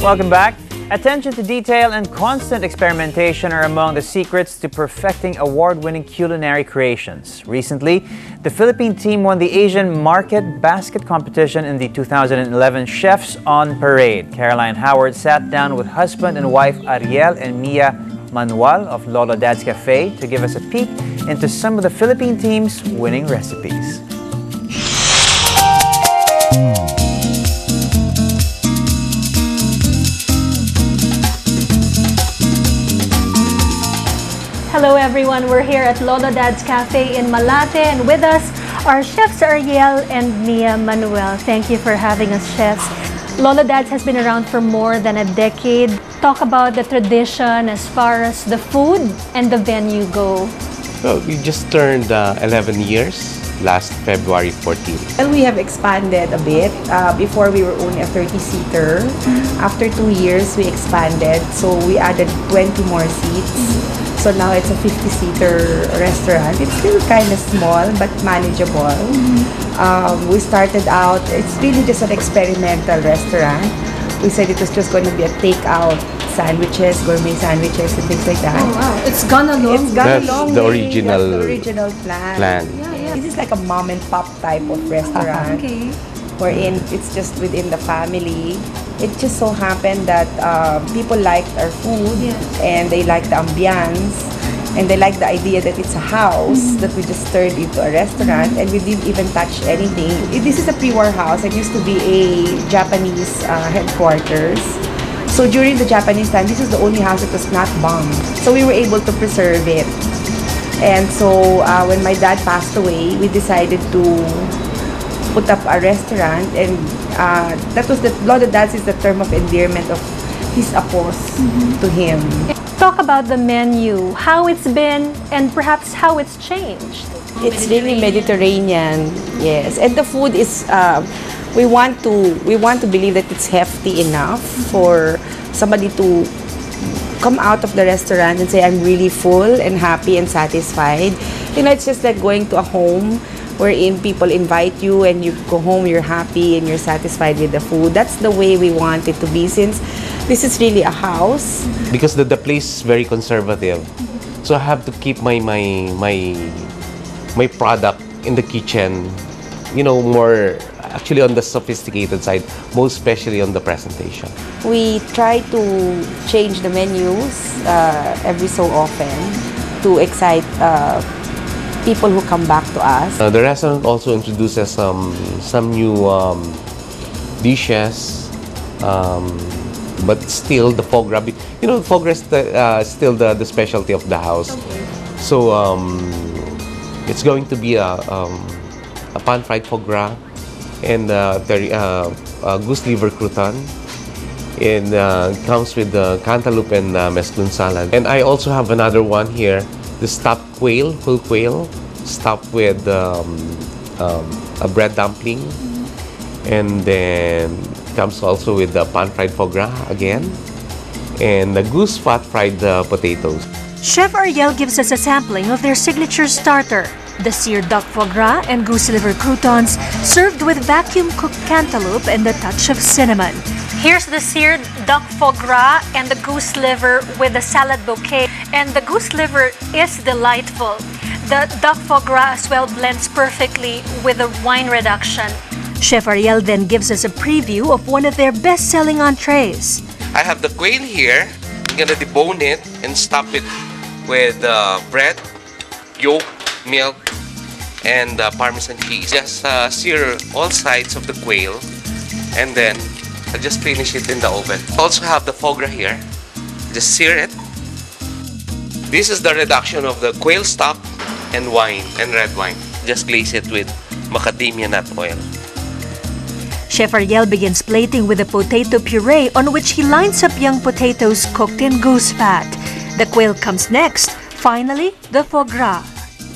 Welcome back. Attention to detail and constant experimentation are among the secrets to perfecting award-winning culinary creations. Recently, the Philippine team won the Asian Market Basket Competition in the 2011 Chefs on Parade. Caroline Howard sat down with husband and wife Ariel and Mia Manuel of Lolo Dad's Cafe to give us a peek into some of the Philippine team's winning recipes. Hello everyone, we're here at Lolo Dad's Cafe in Malate, and with us are chefs Ariel and Mia Manuel. Thank you for having us, chefs. Lolo Dad's has been around for more than a decade. Talk about the tradition as far as the food and the venue go. Well, we just turned 11 years last February 14th. Well, we have expanded a bit. Before we were only a 30-seater. After 2 years, we expanded. So we added 20 more seats. So now it's a 50-seater restaurant. It's still kind of small but manageable. We started out, it's really just an experimental restaurant. We said it was just going to be a takeout sandwiches, gourmet sandwiches and things like that. Oh wow, it's gone along. It's gone That's along. the original, That's the original plan. Yeah. This is like a mom and pop type of restaurant. Okay. Wherein it's just within the family. It just so happened that people liked our food and they liked the ambiance and they liked the idea that it's a house that we just turned into a restaurant and we didn't even touch anything. This is a pre-war house. It used to be a Japanese headquarters. So during the Japanese time, this is the only house that was not bombed. So we were able to preserve it. And so when my dad passed away, we decided to put up a restaurant, and that was the Lolo Dad's is the term of endearment of his apos to him. Talk about the menu, how it's been, and perhaps how it's changed. It's really Mediterranean, yes. And the food is, we want to believe that it's hefty enough for somebody to come out of the restaurant and say, I'm really full and happy and satisfied. You know, it's just like going to a home wherein people invite you and you go home, you're happy and you're satisfied with the food. That's the way we want it to be, since this is really a house. Because the place is very conservative. So I have to keep my product in the kitchen, you know, more actually on the sophisticated side, most especially on the presentation. We try to change the menus every so often to excite people who come back to us. The restaurant also introduces some new dishes, but still the foie gras. You know, foie gras is still the specialty of the house. Okay. So it's going to be a pan-fried foie gras and goose liver crouton. And comes with the cantaloupe and mesclun salad. And I also have another one here, the stuffed quail, whole quail, stuffed with a bread dumpling. And then comes also with the pan-fried foie gras again, and the goose fat-fried potatoes. Chef Ariel gives us a sampling of their signature starter, the seared duck foie gras and goose liver croutons, served with vacuum-cooked cantaloupe and a touch of cinnamon. Here's the seared duck foie gras and the goose liver with a salad bouquet. And the goose liver is delightful. The duck foie gras as well blends perfectly with the wine reduction. Chef Ariel then gives us a preview of one of their best-selling entrees. I have the quail here. I'm gonna debone it and stuff it with bread, yolk, milk, and Parmesan cheese. Just sear all sides of the quail, and then I just finish it in the oven. I also have the foie gras here. Just sear it. This is the reduction of the quail stock and wine and red wine. Just glaze it with macadamia nut oil. Chef Ariel begins plating with a potato puree on which he lines up young potatoes cooked in goose fat. The quail comes next. Finally, the foie gras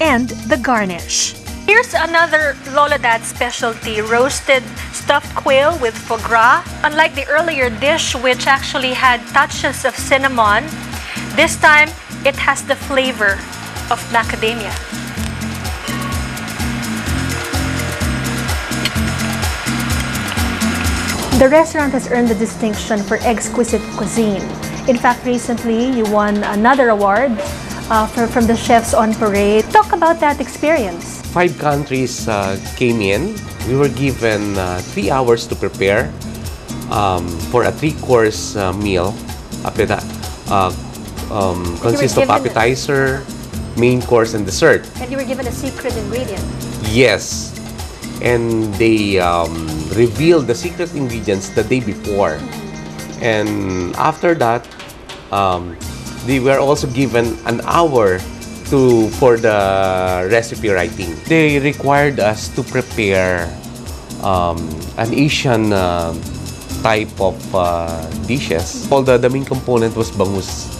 and the garnish. Here's another Lolo Dad's specialty, roasted stuffed quail with foie gras. Unlike the earlier dish, which actually had touches of cinnamon, this time it has the flavor of macadamia. The restaurant has earned the distinction for exquisite cuisine. In fact, recently you won another award from the Chefs on Parade. Talk about that experience. 5 countries came in. We were given 3 hours to prepare for a 3-course meal. After that, consists of appetizer, main course, and dessert. And you were given a secret ingredient. Yes, and they revealed the secret ingredients the day before. And after that, they were also given an hour for the recipe writing. They required us to prepare an Asian type of dishes. All the main component was bangus.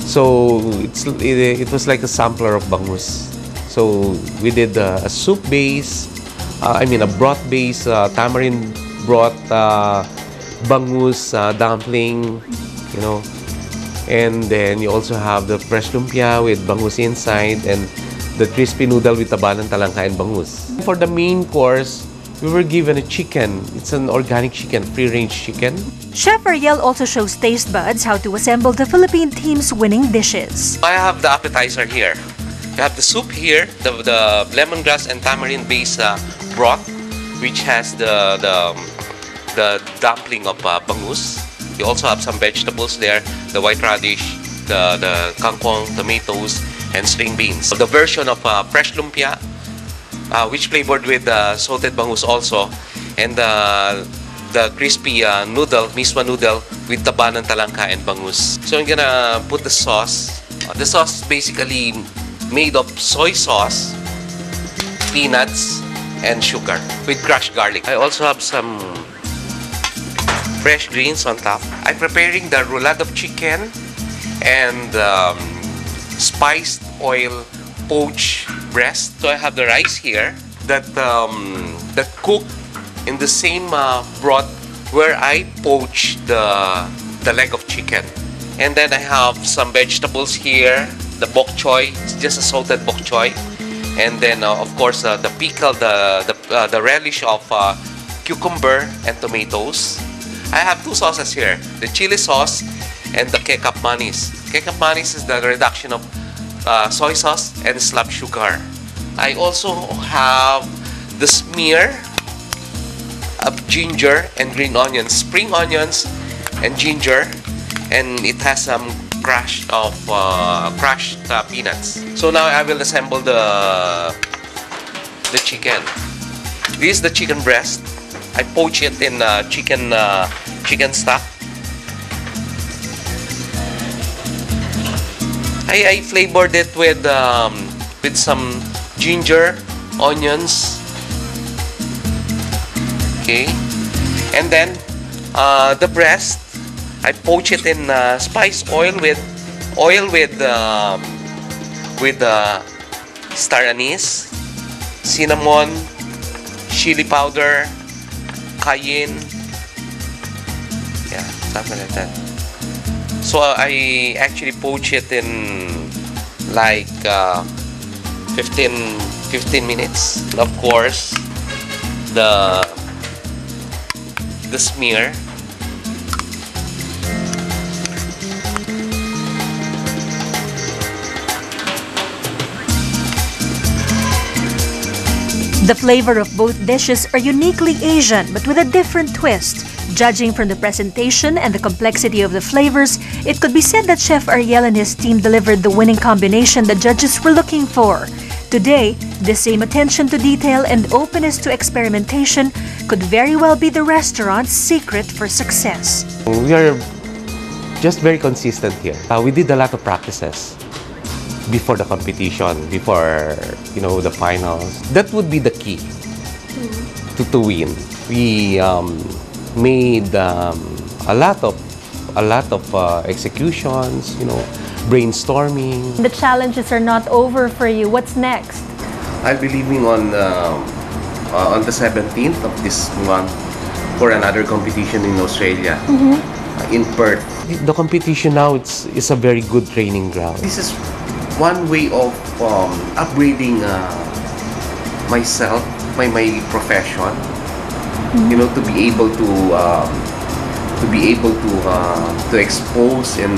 So it was like a sampler of bangus. So we did a soup base, a broth base, tamarind broth, bangus dumpling, you know. And then you also have the fresh lumpia with bangus inside and the crispy noodle with taba ng talangka and bangus. For the main course, we were given a chicken. It's an organic chicken, free-range chicken. Chef Ariel also shows taste buds how to assemble the Philippine team's winning dishes. I have the appetizer here. You have the soup here, the lemongrass and tamarind-based broth, which has the dumpling of bangus. You also have some vegetables there, the white radish, the kangkong, tomatoes, and string beans. The version of fresh lumpia, which flavored with salted bangus also, and the crispy noodle, miswa noodle, with taba ng talangka and bangus. So I'm gonna put the sauce. The sauce is basically made of soy sauce, peanuts, and sugar with crushed garlic. I also have some fresh greens on top. I'm preparing the roulade of chicken and spiced oil poached breast. So I have the rice here that cooked in the same broth where I poached the leg of chicken. And then I have some vegetables here, the bok choy, it's just a salted bok choy. And then of course the pickle, the relish of cucumber and tomatoes. I have 2 sauces here, the chili sauce and the kecap manis. Kecap manis is the reduction of soy sauce and slab sugar. I also have the smear of ginger and green onions, spring onions and ginger, and it has some crushed peanuts. So now I will assemble the chicken. This is the chicken breast. I poach it in chicken stock. I flavored it with some ginger, onions. Okay, and then the breast, I poach it in spice oil with star anise, cinnamon, chili powder, cayenne, yeah, something like that. So I actually poach it in like 15 minutes. And of course, the smear. The flavor of both dishes are uniquely Asian, but with a different twist. Judging from the presentation and the complexity of the flavors, it could be said that Chef Ariel and his team delivered the winning combination the judges were looking for. Today, the same attention to detail and openness to experimentation could very well be the restaurant's secret for success. We are just very consistent here. We did a lot of practices before the competition, before the finals. That would be the key to win. We made a lot of executions, brainstorming. The challenges are not over for you. What's next? I'll be leaving on the 17th of this month for another competition in Australia, in Perth. The competition now is a very good training ground. This is one way of upgrading myself, my profession, you know, to be able to expose and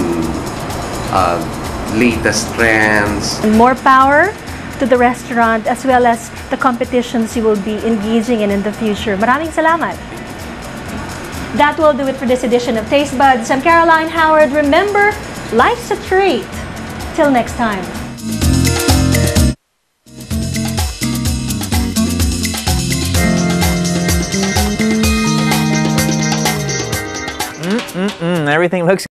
latest trends. More power to the restaurant as well as the competitions you will be engaging in the future. Maraming salamat. That will do it for this edition of Taste Buds. I'm Caroline Howard. Remember, life's a treat. Till next time. Everything looks